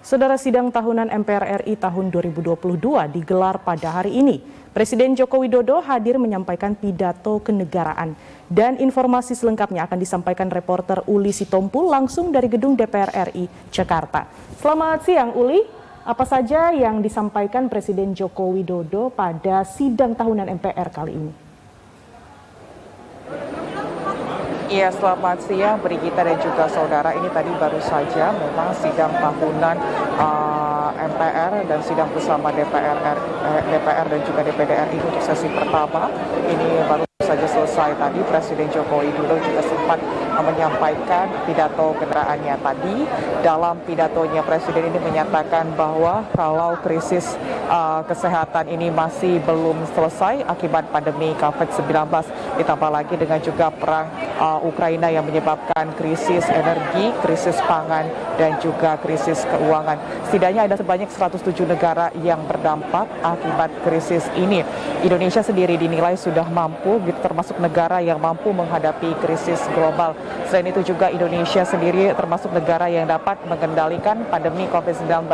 Saudara, sidang tahunan MPR RI tahun 2022 digelar pada hari ini. Presiden Joko Widodo hadir menyampaikan pidato kenegaraan. Dan informasi selengkapnya akan disampaikan reporter Uli Sitompul langsung dari gedung DPR RI Jakarta. Selamat siang Uli, apa saja yang disampaikan Presiden Joko Widodo pada sidang tahunan MPR kali ini? Iya, selamat siang Brigita dan juga saudara. Ini tadi baru saja memang sidang tahunan MPR dan sidang bersama DPR dan juga DPD RI untuk sesi pertama. Ini baru saja selesai tadi. Presiden Joko Widodo juga sempat menyampaikan pidato kendaraannya tadi. Dalam pidatonya Presiden ini menyatakan bahwa kalau krisis kesehatan ini masih belum selesai akibat pandemi COVID-19, ditambah lagi dengan juga perang Ukraina yang menyebabkan krisis energi, krisis pangan, dan juga krisis keuangan. Setidaknya ada sebanyak 107 negara yang berdampak akibat krisis ini. Indonesia sendiri dinilai sudah mampu, termasuk negara yang mampu menghadapi krisis global. Selain itu juga Indonesia sendiri termasuk negara yang dapat mengendalikan pandemi COVID-19.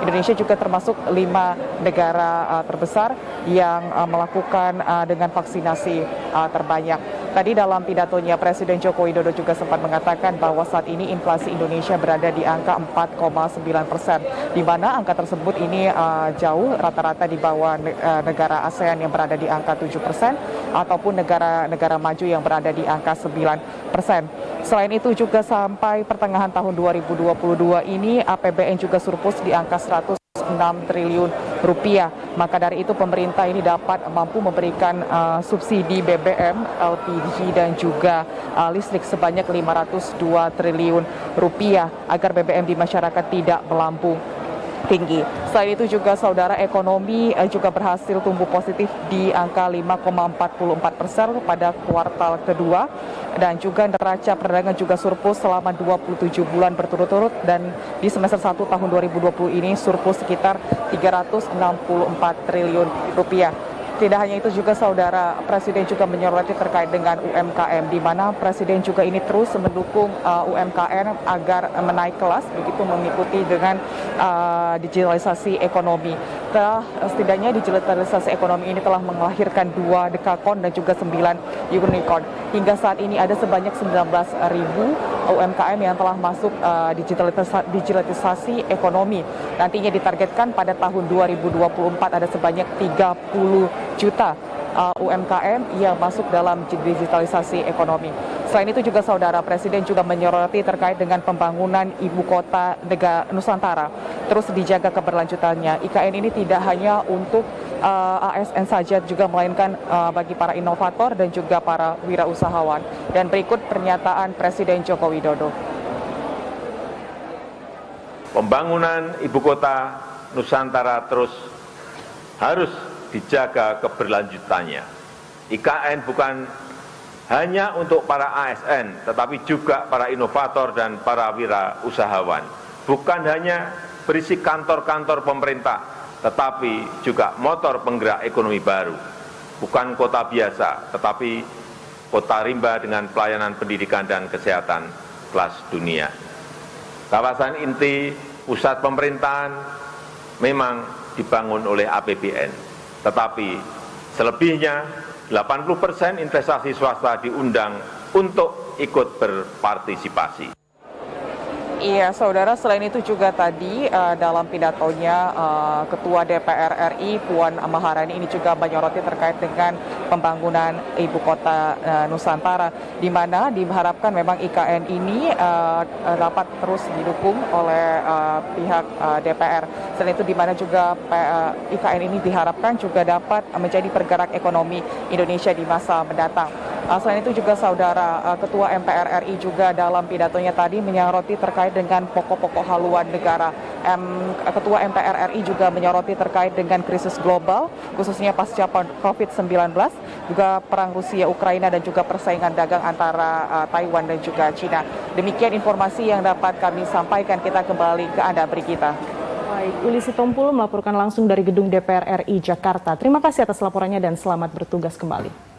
Indonesia juga termasuk 5 negara terbesar yang melakukan dengan vaksinasi terbanyak. Tadi dalam pidatonya Presiden Joko Widodo juga sempat mengatakan bahwa saat ini inflasi Indonesia berada di angka 4,9%, di mana angka tersebut ini jauh rata-rata di bawah negara ASEAN yang berada di angka 7% ataupun negara-negara maju yang berada di angka 9%. Selain itu juga sampai pertengahan tahun 2022 ini APBN juga surplus di angka 106 triliun rupiah. Maka dari itu pemerintah ini dapat mampu memberikan subsidi BBM, LPG dan juga listrik sebanyak 502 triliun rupiah agar BBM di masyarakat tidak melambung tinggi. Selain itu juga saudara, ekonomi juga berhasil tumbuh positif di angka 5,44% pada kuartal kedua, dan juga neraca perdagangan juga surplus selama 27 bulan berturut-turut, dan di semester 1 tahun 2020 ini surplus sekitar 364 triliun rupiah. Tidak hanya itu juga saudara, Presiden juga menyoroti terkait dengan UMKM, di mana Presiden juga ini terus mendukung UMKM agar menaik kelas, begitu mengikuti dengan digitalisasi ekonomi. Setidaknya digitalisasi ekonomi ini telah melahirkan 2 dekakon dan juga 9 unicorn. Hingga saat ini ada sebanyak 19.000 UMKM yang telah masuk digitalisasi ekonomi. Nantinya ditargetkan pada tahun 2024 ada sebanyak 30 juta UMKM yang masuk dalam digitalisasi ekonomi. Selain itu juga saudara, Presiden juga menyoroti terkait dengan pembangunan ibu kota negara Nusantara. Terus dijaga keberlanjutannya. IKN ini tidak hanya untuk ASN saja, juga melainkan bagi para inovator dan juga para wirausahawan. Dan berikut pernyataan Presiden Joko Widodo. Pembangunan ibu kota Nusantara terus harus dijaga keberlanjutannya. IKN bukan hanya untuk para ASN, tetapi juga para inovator dan para wirausahawan. Bukan hanya berisi kantor-kantor pemerintah, tetapi juga motor penggerak ekonomi baru. Bukan kota biasa, tetapi kota rimba dengan pelayanan pendidikan dan kesehatan kelas dunia. Kawasan inti pusat pemerintahan memang dibangun oleh APBN, tetapi selebihnya 80% investasi swasta diundang untuk ikut berpartisipasi. Iya, saudara, selain itu juga tadi dalam pidatonya Ketua DPR RI Puan Maharani ini juga menyoroti terkait dengan pembangunan ibu kota Nusantara, di mana diharapkan memang IKN ini dapat terus didukung oleh pihak DPR. Selain itu di mana juga IKN ini diharapkan juga dapat menjadi pergerak ekonomi Indonesia di masa mendatang. Selain itu juga saudara, Ketua MPR RI juga dalam pidatonya tadi menyoroti terkait dengan pokok-pokok haluan negara. Ketua MPR RI juga menyoroti terkait dengan krisis global, khususnya pasca COVID-19, juga perang Rusia Ukraina dan juga persaingan dagang antara Taiwan dan juga China. Demikian informasi yang dapat kami sampaikan. Kita kembali ke Anda, Brigita. Baik, Uli Sitompul melaporkan langsung dari gedung DPR RI Jakarta. Terima kasih atas laporannya dan selamat bertugas kembali.